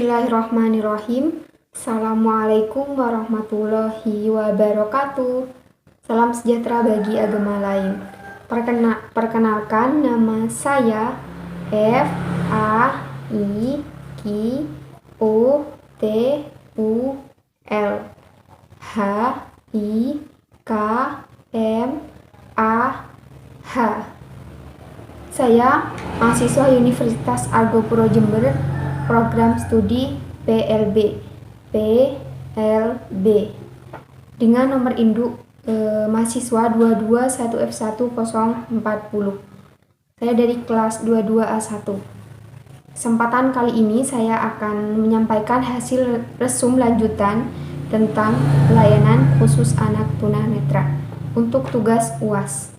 Bismillahirrahmanirrahim. Assalamualaikum warahmatullahi wabarakatuh. Salam sejahtera bagi agama lain. Perkenalkan, nama saya F A I Q U T U L H I K M A H. Saya mahasiswa Universitas Argopuro Jember, program studi PLB dengan nomor induk mahasiswa 221F11040. Saya dari kelas 22A1. Kesempatan kali ini saya akan menyampaikan hasil resum lanjutan tentang pelayanan khusus anak tunanetra untuk tugas UAS.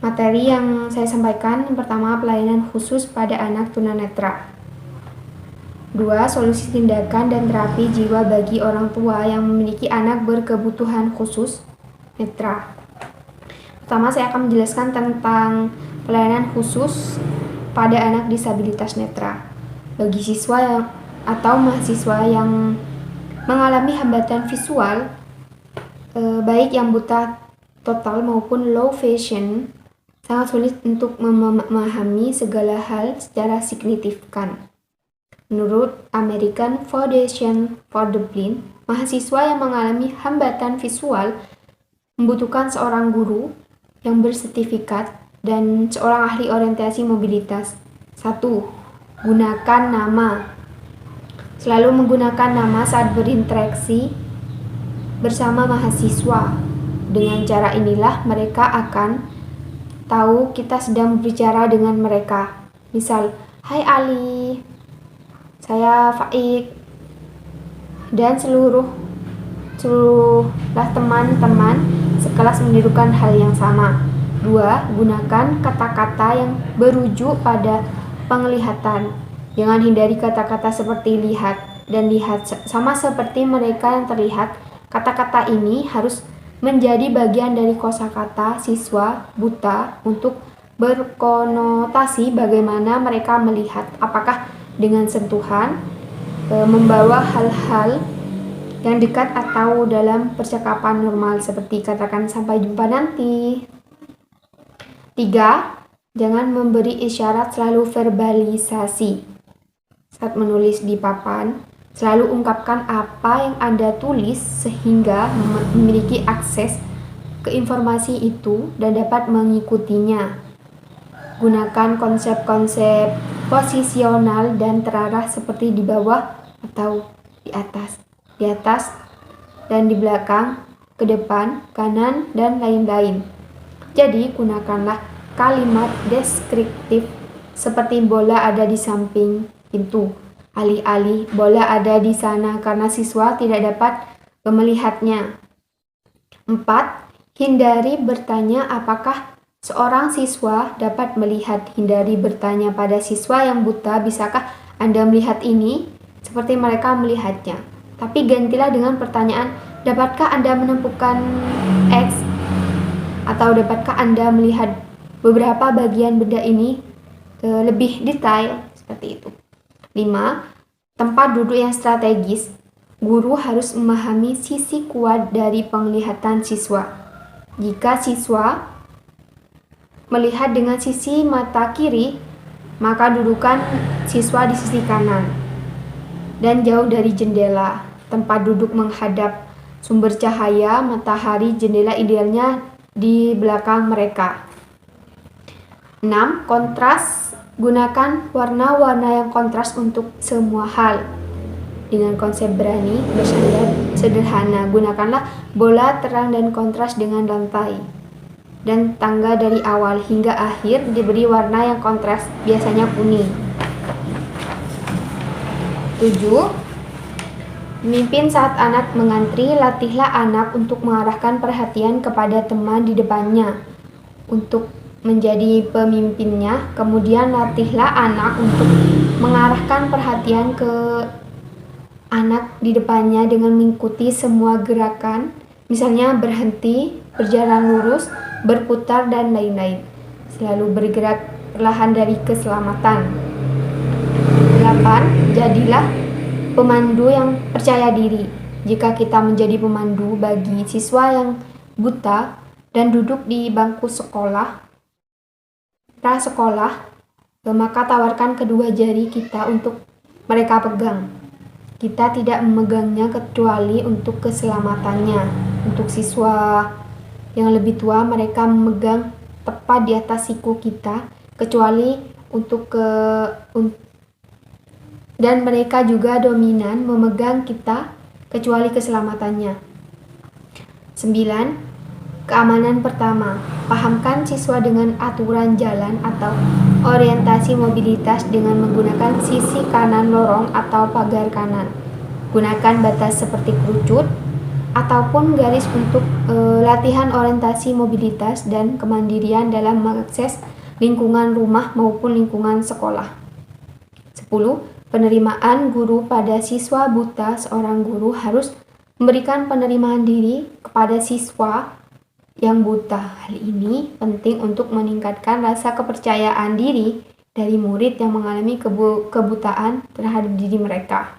Materi yang saya sampaikan, yang pertama, pelayanan khusus pada anak tunanetra. 2. Solusi tindakan dan terapi jiwa bagi orang tua yang memiliki anak berkebutuhan khusus netra. Pertama, saya akan menjelaskan tentang pelayanan khusus pada anak disabilitas netra. Bagi siswa atau mahasiswa yang mengalami hambatan visual, baik yang buta total maupun low vision, sangat sulit untuk memahami segala hal secara signifikan. Menurut American Foundation for the Blind, mahasiswa yang mengalami hambatan visual membutuhkan seorang guru yang bersertifikat dan seorang ahli orientasi mobilitas. 1. Gunakan nama. Selalu menggunakan nama saat berinteraksi bersama mahasiswa. Dengan cara inilah mereka akan tahu kita sedang berbicara dengan mereka. Misal, "Hai Ali, saya Faik," dan seluruhlah teman-teman sekelas menirukan hal yang sama. 2. Gunakan kata-kata yang berujuk pada penglihatan. Jangan hindari kata-kata seperti lihat dan lihat. Sama seperti mereka yang terlihat, kata-kata ini harus menjadi bagian dari kosakata siswa buta untuk berkonotasi bagaimana mereka melihat, apakah dengan sentuhan, membawa hal-hal yang dekat, atau dalam percakapan normal seperti katakan "sampai jumpa nanti". 3. Jangan memberi isyarat, selalu verbalisasi. Saat menulis di papan, selalu ungkapkan apa yang Anda tulis sehingga memiliki akses ke informasi itu dan dapat mengikutinya. Gunakan konsep-konsep posisional dan terarah seperti di bawah atau di atas dan di belakang, ke depan, kanan, dan lain-lain. Jadi, gunakanlah kalimat deskriptif seperti bola ada di samping pintu. Alih-alih bola ada di sana karena siswa tidak dapat melihatnya. 4. Hindari bertanya apakah seorang siswa dapat melihat. Hindari bertanya pada siswa yang buta, "Bisakah Anda melihat ini?" seperti mereka melihatnya. Tapi gantilah dengan pertanyaan, "Dapatkah Anda menemukan X?" atau "Dapatkah Anda melihat beberapa bagian benda ini lebih detail?" seperti itu. 5. Tempat duduk yang strategis. Guru harus memahami sisi kuat dari penglihatan siswa. Jika siswa melihat dengan sisi mata kiri, maka dudukan siswa di sisi kanan dan jauh dari jendela. Tempat duduk menghadap sumber cahaya matahari, jendela idealnya di belakang mereka. 6. Kontras. Gunakan warna-warna yang kontras untuk semua hal. Dengan konsep berani, bersandar, sederhana, gunakanlah bola terang dan kontras dengan lantai dan tangga dari awal hingga akhir diberi warna yang kontras, biasanya kuning. 7. Memimpin saat anak mengantri. Latihlah anak untuk mengarahkan perhatian kepada teman di depannya untuk menjadi pemimpinnya. Kemudian latihlah anak untuk mengarahkan perhatian ke anak di depannya dengan mengikuti semua gerakan, misalnya berhenti, berjalan lurus, berputar, dan lain-lain. Selalu bergerak perlahan dari keselamatan. 8. 8. Jadilah pemandu yang percaya diri. Jika kita menjadi pemandu bagi siswa yang buta dan duduk di bangku sekolah, prasekolah, maka tawarkan kedua jari kita untuk mereka pegang. Kita tidak memegangnya kecuali untuk keselamatannya. Untuk siswa yang lebih tua, mereka memegang tepat di atas siku kita, kecuali dan mereka juga dominan memegang kita kecuali keselamatannya. 9. Keamanan pertama. Pahamkan siswa dengan aturan jalan atau orientasi mobilitas dengan menggunakan sisi kanan lorong atau pagar kanan. Gunakan batas seperti kerucut ataupun garis untuk latihan orientasi mobilitas dan kemandirian dalam mengakses lingkungan rumah maupun lingkungan sekolah. 10. Penerimaan guru pada siswa buta. Seorang guru harus memberikan penerimaan diri kepada siswa yang buta. Hal ini penting untuk meningkatkan rasa kepercayaan diri dari murid yang mengalami kebutaan terhadap diri mereka.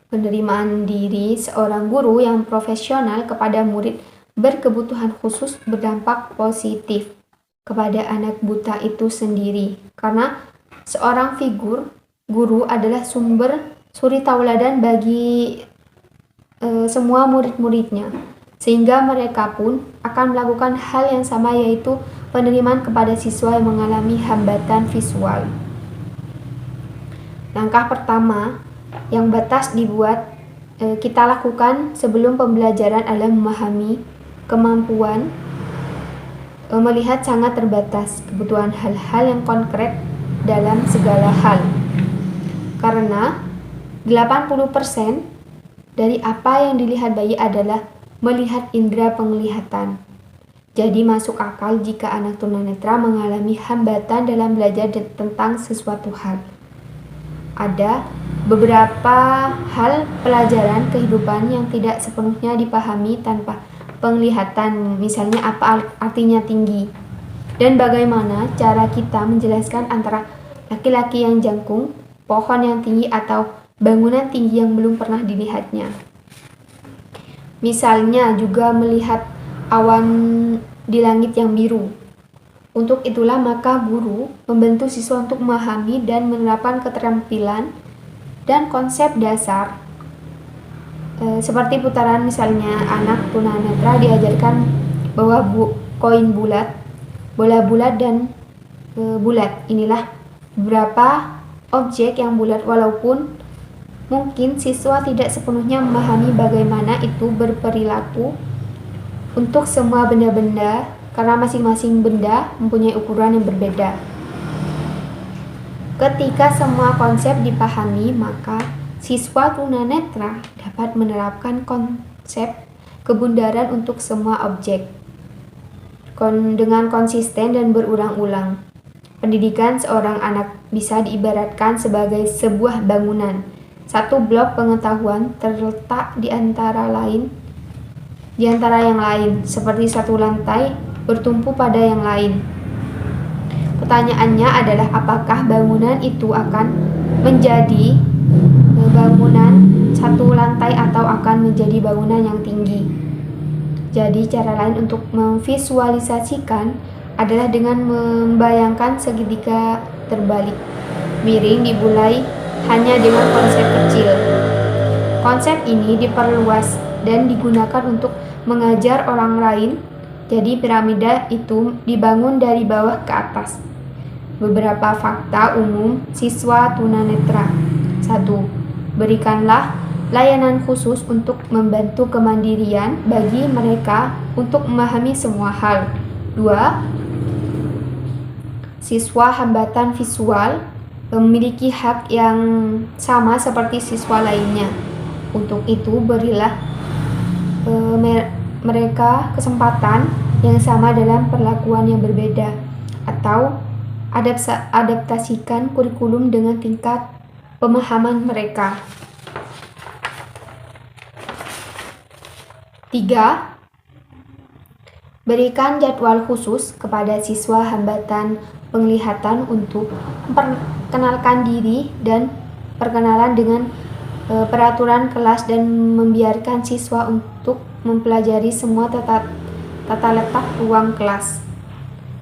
Penerimaan diri seorang guru yang profesional kepada murid berkebutuhan khusus berdampak positif kepada anak buta itu sendiri, karena seorang figur guru adalah sumber suri tauladan bagi semua murid-muridnya, sehingga mereka pun akan melakukan hal yang sama, yaitu penerimaan kepada siswa yang mengalami hambatan visual. Langkah pertama yang batas dibuat kita lakukan sebelum pembelajaran adalah memahami kemampuan melihat sangat terbatas, kebutuhan hal-hal yang konkret dalam segala hal. Karena 80% dari apa yang dilihat bayi adalah melihat indera penglihatan. Jadi masuk akal jika anak tunanetra mengalami hambatan dalam belajar tentang sesuatu hal. Ada beberapa hal pelajaran kehidupan yang tidak sepenuhnya dipahami tanpa penglihatan, misalnya apa artinya tinggi, dan bagaimana cara kita menjelaskan antara laki-laki yang jangkung, pohon yang tinggi, atau bangunan tinggi yang belum pernah dilihatnya. Misalnya juga melihat awan di langit yang biru. Untuk itulah maka guru membantu siswa untuk memahami dan menerapkan keterampilan dan konsep dasar seperti putaran. Misalnya anak tunanetra diajarkan bahwa koin bulat, bola bulat, dan bulat. Inilah beberapa objek yang bulat, walaupun mungkin siswa tidak sepenuhnya memahami bagaimana itu berperilaku untuk semua benda-benda, karena masing-masing benda mempunyai ukuran yang berbeda. Ketika semua konsep dipahami, maka siswa tunanetra dapat menerapkan konsep kebundaran untuk semua objek dengan konsisten dan berulang-ulang. Pendidikan seorang anak bisa diibaratkan sebagai sebuah bangunan. Satu blok pengetahuan terletak di antara yang lain, seperti satu lantai bertumpu pada yang lain. Pertanyaannya adalah apakah bangunan itu akan menjadi bangunan satu lantai atau akan menjadi bangunan yang tinggi. Jadi cara lain untuk memvisualisasikan adalah dengan membayangkan segitiga terbalik miring dimulai hanya dengan konsep kecil. Konsep ini diperluas dan digunakan untuk mengajar orang lain. Jadi piramida itu dibangun dari bawah ke atas. Beberapa fakta umum siswa tunanetra. 1. Berikanlah layanan khusus untuk membantu kemandirian bagi mereka untuk memahami semua hal. 2. Siswa hambatan visual memiliki hak yang sama seperti siswa lainnya. Untuk itu berilah mereka kesempatan yang sama dalam perlakuan yang berbeda, atau adaptasikan kurikulum dengan tingkat pemahaman mereka. 3. Berikan jadwal khusus kepada siswa hambatan penglihatan untuk memperkenalkan diri dan perkenalan dengan peraturan kelas dan membiarkan siswa untuk mempelajari semua tata letak ruang kelas.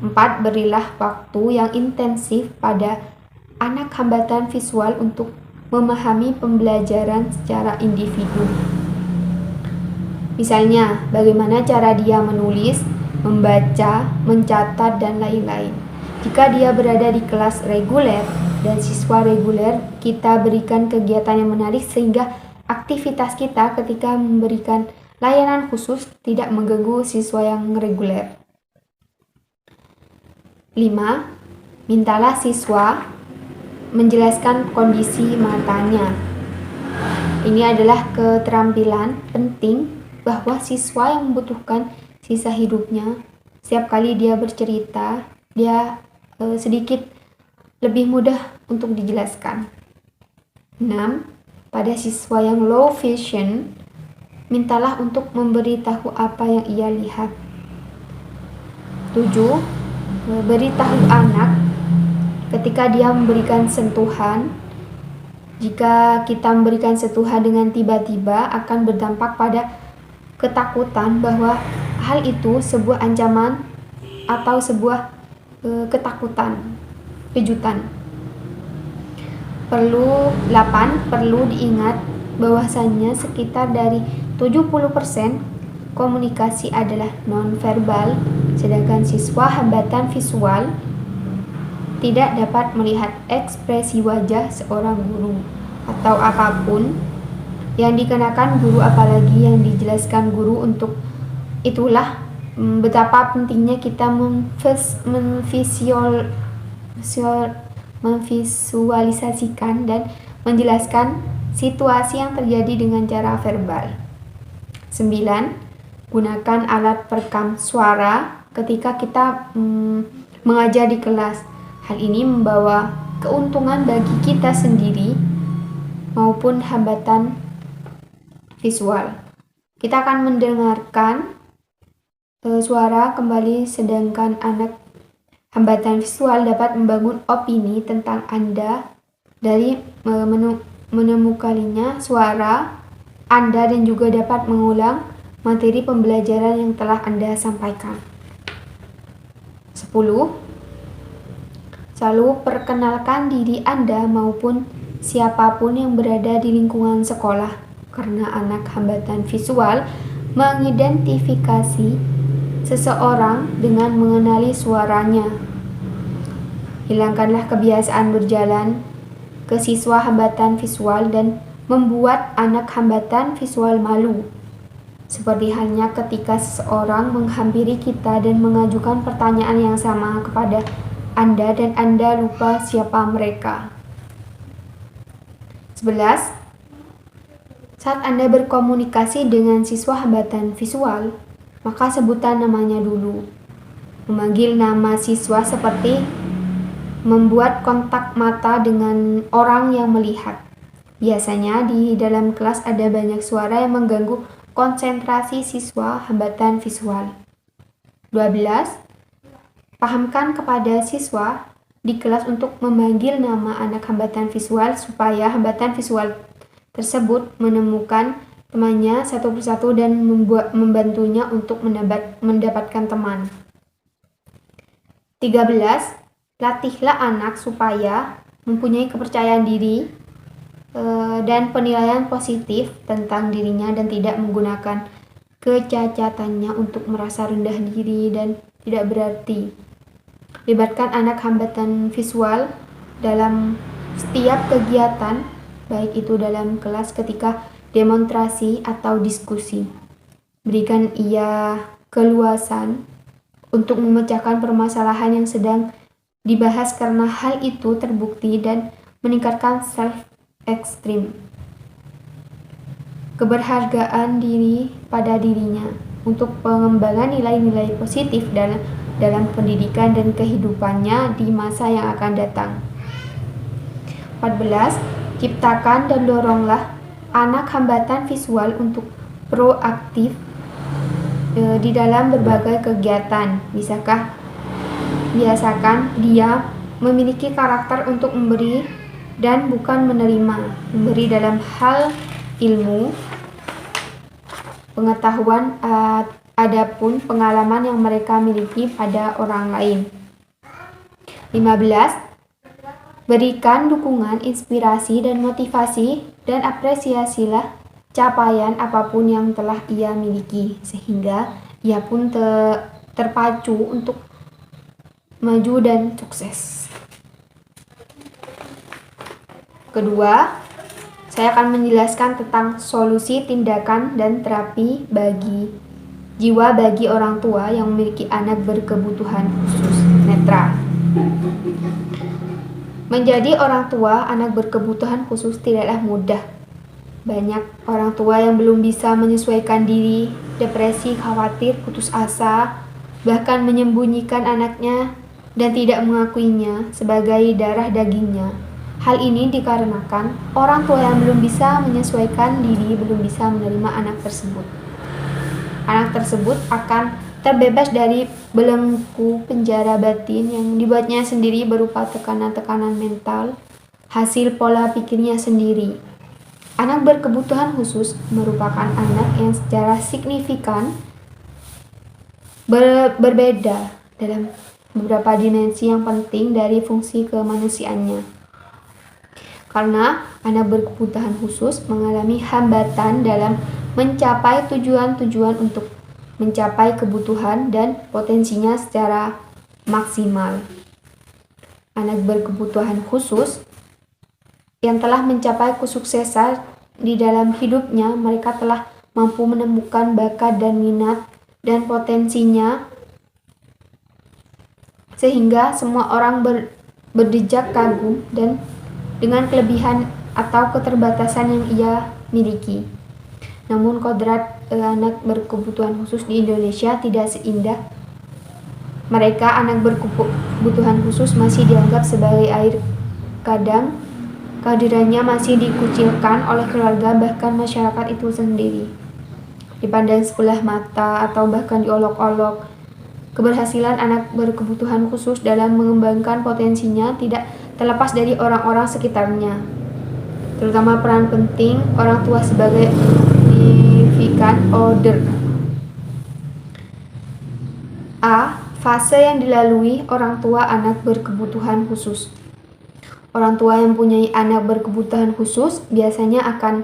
4. Berilah waktu yang intensif pada anak hambatan visual untuk memahami pembelajaran secara individu. Misalnya, bagaimana cara dia menulis, membaca, mencatat, dan lain-lain. Jika dia berada di kelas reguler dan siswa reguler, kita berikan kegiatan yang menarik sehingga aktivitas kita ketika memberikan layanan khusus tidak mengganggu siswa yang reguler. 5. Mintalah siswa menjelaskan kondisi matanya. Ini adalah keterampilan penting bahwa siswa yang membutuhkan sisa hidupnya, setiap kali dia bercerita, dia sedikit lebih mudah untuk dijelaskan. 6. Pada siswa yang low vision, mintalah untuk memberitahu apa yang ia lihat. 7. Beritahu anak ketika dia memberikan sentuhan. Jika kita memberikan sentuhan dengan tiba-tiba akan berdampak pada ketakutan bahwa hal itu sebuah ancaman atau sebuah kejutan. 8. Perlu diingat bahwasannya sekitar dari 70% komunikasi adalah nonverbal, sedangkan siswa hambatan visual tidak dapat melihat ekspresi wajah seorang guru atau apapun yang dikenakan guru, apalagi yang dijelaskan guru. Untuk itulah betapa pentingnya kita memvisualisasikan dan menjelaskan situasi yang terjadi dengan cara verbal. 9. Gunakan alat perekam suara ketika kita mengajar di kelas. Hal ini membawa keuntungan bagi kita sendiri maupun hambatan visual. Kita akan mendengarkan suara kembali, sedangkan anak hambatan visual dapat membangun opini tentang Anda dari menemukannya suara Anda dan juga dapat mengulang materi pembelajaran yang telah Anda sampaikan. 10. Selalu perkenalkan diri Anda maupun siapapun yang berada di lingkungan sekolah, karena anak hambatan visual mengidentifikasi seseorang dengan mengenali suaranya. Hilangkanlah kebiasaan berjalan ke siswa hambatan visual dan membuat anak hambatan visual malu. Seperti halnya ketika seseorang menghampiri kita dan mengajukan pertanyaan yang sama kepada Anda dan Anda lupa siapa mereka. 11. Saat Anda berkomunikasi dengan siswa hambatan visual, maka sebutan namanya dulu. Memanggil nama siswa seperti membuat kontak mata dengan orang yang melihat. Biasanya di dalam kelas ada banyak suara yang mengganggu konsentrasi siswa hambatan visual. 12. Pahamkan kepada siswa di kelas untuk memanggil nama anak hambatan visual supaya hambatan visual tersebut menemukan temannya satu persatu dan membantunya untuk mendapatkan teman. 13. Latihlah anak supaya mempunyai kepercayaan diri dan penilaian positif tentang dirinya dan tidak menggunakan kecacatannya untuk merasa rendah diri dan tidak berarti. Libatkan anak hambatan visual dalam setiap kegiatan, baik itu dalam kelas ketika demonstrasi atau diskusi. Berikan ia keluasan untuk memecahkan permasalahan yang sedang dibahas karena hal itu terbukti dan meningkatkan self-esteem, keberhargaan diri pada dirinya, untuk pengembangan nilai-nilai positif dalam pendidikan dan kehidupannya di masa yang akan datang. 14. Ciptakan dan doronglah anak hambatan visual untuk proaktif di dalam berbagai kegiatan. Biasakan dia memiliki karakter untuk memberi dan bukan menerima, memberi dalam hal ilmu, pengetahuan, adapun pengalaman yang mereka miliki pada orang lain. 15. Berikan dukungan, inspirasi, dan motivasi, dan apresiasilah capaian apapun yang telah ia miliki, sehingga ia pun terpacu untuk maju dan sukses. Kedua, saya akan menjelaskan tentang solusi, tindakan, dan terapi bagi orang tua yang memiliki anak berkebutuhan khusus netra. Menjadi orang tua anak berkebutuhan khusus tidaklah mudah. Banyak orang tua yang belum bisa menyesuaikan diri, depresi, khawatir, putus asa, bahkan menyembunyikan anaknya dan tidak mengakuinya sebagai darah dagingnya. Hal ini dikarenakan orang tua yang belum bisa menyesuaikan diri belum bisa menerima anak tersebut. Anak tersebut akan terbebas dari belenggu penjara batin yang dibuatnya sendiri berupa tekanan-tekanan mental, hasil pola pikirnya sendiri. Anak berkebutuhan khusus merupakan anak yang secara signifikan berbeda dalam beberapa dimensi yang penting dari fungsi kemanusiaannya. Karena anak berkebutuhan khusus mengalami hambatan dalam mencapai tujuan-tujuan untuk mencapai kebutuhan dan potensinya secara maksimal. Anak berkebutuhan khusus yang telah mencapai kesuksesan di dalam hidupnya, mereka telah mampu menemukan bakat dan minat dan potensinya sehingga semua orang berdejak kagum dan dengan kelebihan atau keterbatasan yang ia miliki. Namun kodrat anak berkebutuhan khusus di Indonesia tidak seindah mereka. Anak berkebutuhan khusus masih dianggap sebagai air kadang, kehadirannya masih dikucilkan oleh keluarga bahkan masyarakat itu sendiri, dipandang sebelah mata atau bahkan diolok-olok. Keberhasilan anak berkebutuhan khusus dalam mengembangkan potensinya tidak terlepas dari orang-orang sekitarnya, terutama peran penting orang tua sebagai order. A. Fase yang dilalui orang tua anak berkebutuhan khusus. Orang tua yang mempunyai anak berkebutuhan khusus biasanya akan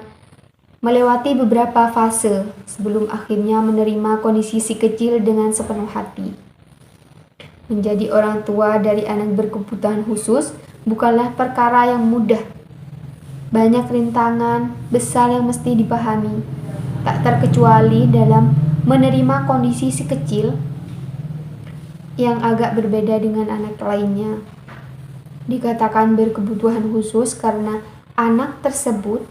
melewati beberapa fase sebelum akhirnya menerima kondisi si kecil dengan sepenuh hati. Menjadi orang tua dari anak berkebutuhan khusus bukanlah perkara yang mudah. Banyak rintangan besar yang mesti dipahami, tak terkecuali dalam menerima kondisi si kecil yang agak berbeda dengan anak lainnya. Dikatakan berkebutuhan khusus karena anak tersebut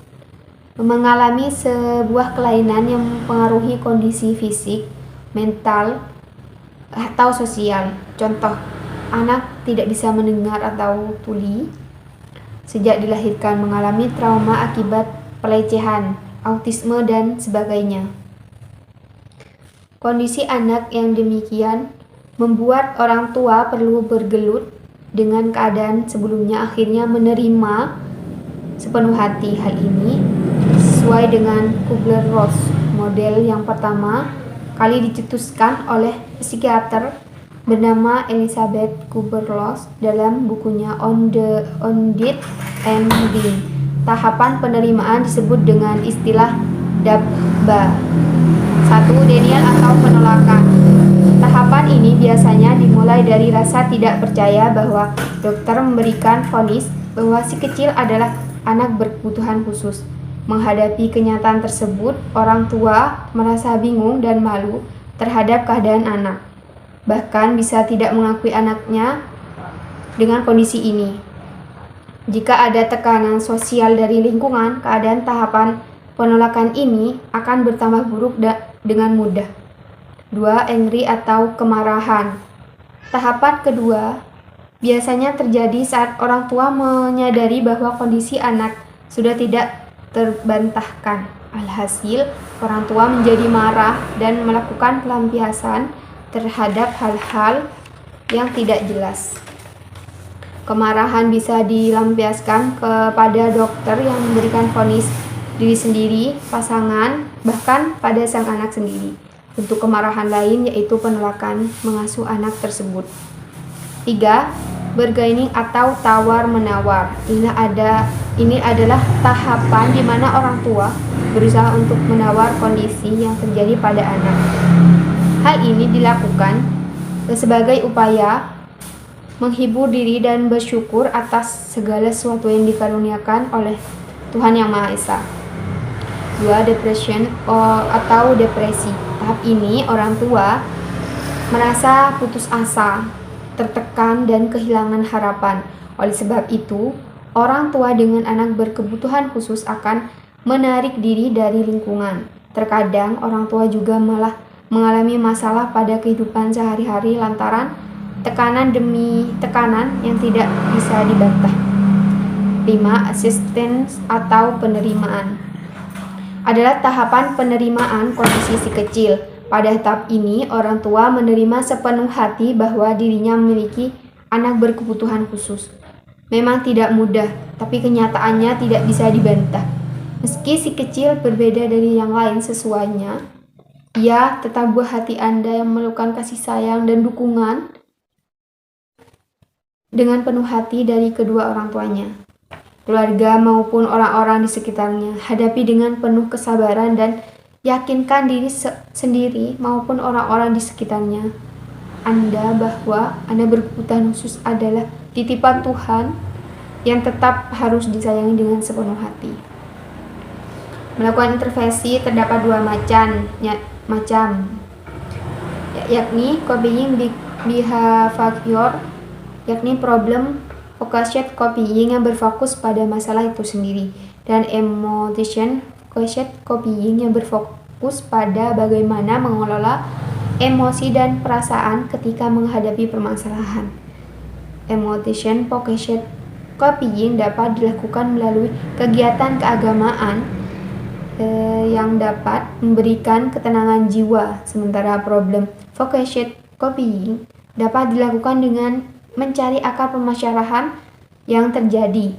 mengalami sebuah kelainan yang mempengaruhi kondisi fisik, mental, atau sosial. Contoh, anak tidak bisa mendengar atau tuli, sejak dilahirkan mengalami trauma akibat pelecehan, autisme, dan sebagainya. Kondisi anak yang demikian membuat orang tua perlu bergelut dengan keadaan sebelumnya, akhirnya menerima sepenuh hati. Hal ini sesuai dengan Kubler-Ross, model yang pertama kali dicetuskan oleh psikiater bernama Elizabeth Kubler-Ross dalam bukunya On Death and Dying. Tahapan penerimaan disebut dengan istilah DABA. 1. Denial atau penolakan. Tahapan ini biasanya dimulai dari rasa tidak percaya bahwa dokter memberikan vonis bahwa si kecil adalah anak berkebutuhan khusus. Menghadapi kenyataan tersebut, orang tua merasa bingung dan malu terhadap keadaan anak. Bahkan bisa tidak mengakui anaknya dengan kondisi ini. Jika ada tekanan sosial dari lingkungan, keadaan tahapan penolakan ini akan bertambah buruk dengan mudah. 2. Angry atau kemarahan. Tahapan kedua biasanya terjadi saat orang tua menyadari bahwa kondisi anak sudah tidak terbantahkan. Alhasil, orang tua menjadi marah dan melakukan pelampiasan terhadap hal-hal yang tidak jelas. Kemarahan bisa dilampiaskan kepada dokter yang memberikan vonis, diri sendiri, pasangan, bahkan pada sang anak sendiri. Bentuk kemarahan lain yaitu penolakan mengasuh anak tersebut. 3. Bargaining atau tawar-menawar. Ini adalah tahapan di mana orang tua berusaha untuk menawar kondisi yang terjadi pada anak. Hal ini dilakukan sebagai upaya menghibur diri dan bersyukur atas segala sesuatu yang dikaruniakan oleh Tuhan Yang Maha Esa. 2. Depression atau depresi. Tahap ini orang tua merasa putus asa, tertekan, dan kehilangan harapan. Oleh sebab itu, orang tua dengan anak berkebutuhan khusus akan menarik diri dari lingkungan. Terkadang orang tua juga malah mengalami masalah pada kehidupan sehari-hari lantaran tekanan demi tekanan yang tidak bisa dibantah. 5. Assistance atau penerimaan adalah tahapan penerimaan kondisi si kecil. Pada tahap ini, orang tua menerima sepenuh hati bahwa dirinya memiliki anak berkebutuhan khusus. Memang tidak mudah, tapi kenyataannya tidak bisa dibantah. Meski si kecil berbeda dari yang lain sesuainya, ia tetap buah hati Anda yang memerlukan kasih sayang dan dukungan dengan penuh hati dari kedua orang tuanya, keluarga maupun orang-orang di sekitarnya. Hadapi dengan penuh kesabaran dan yakinkan diri sendiri maupun orang-orang di sekitarnya Anda bahwa Anda berkebutuhan khusus adalah titipan Tuhan yang tetap harus disayangi dengan sepenuh hati. Melakukan intervensi terdapat dua macam, yakni copying behavior, yakni problem focused copying yang berfokus pada masalah itu sendiri, dan emotion focused copying yang berfokus pada bagaimana mengelola emosi dan perasaan ketika menghadapi permasalahan. Emotion focused copying dapat dilakukan melalui kegiatan keagamaan yang dapat memberikan ketenangan jiwa, sementara problem focused copying dapat dilakukan dengan mencari akar permasalahan yang terjadi.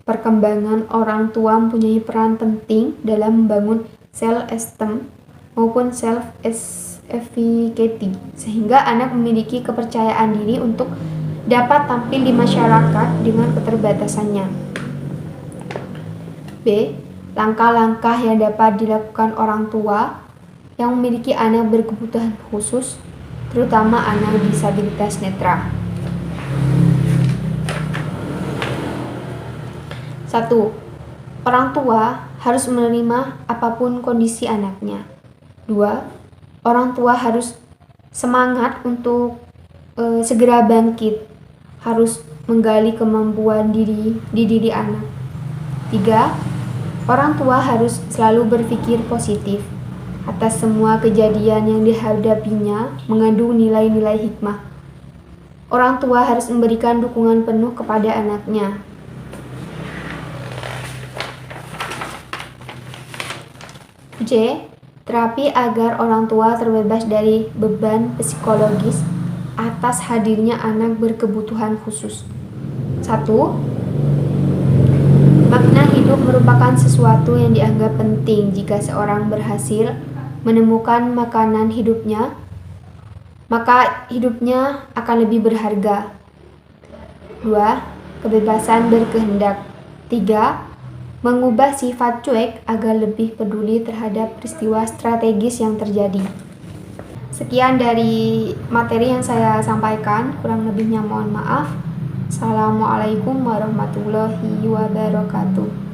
Perkembangan orang tua mempunyai peran penting dalam membangun self-esteem maupun self-efficacy, sehingga anak memiliki kepercayaan diri untuk dapat tampil di masyarakat dengan keterbatasannya. B. Langkah-langkah yang dapat dilakukan orang tua yang memiliki anak berkebutuhan khusus, terutama anak disabilitas netra. 1. Orang tua harus menerima apapun kondisi anaknya. 2. Orang tua harus semangat untuk segera bangkit, harus menggali kemampuan di diri anak. 3. Orang tua harus selalu berpikir positif atas semua kejadian yang dihadapinya, mengandung nilai-nilai hikmah. Orang tua harus memberikan dukungan penuh kepada anaknya. J. Terapi agar orang tua terbebas dari beban psikologis atas hadirnya anak berkebutuhan khusus. 1. Makna hidup merupakan sesuatu yang dianggap penting. Jika seorang berhasil menemukan makanan hidupnya, maka hidupnya akan lebih berharga. 2. Kebebasan berkehendak. 3. Mengubah sifat cuek agar lebih peduli terhadap peristiwa strategis yang terjadi. Sekian dari materi yang saya sampaikan, kurang lebihnya mohon maaf. Assalamualaikum warahmatullahi wabarakatuh.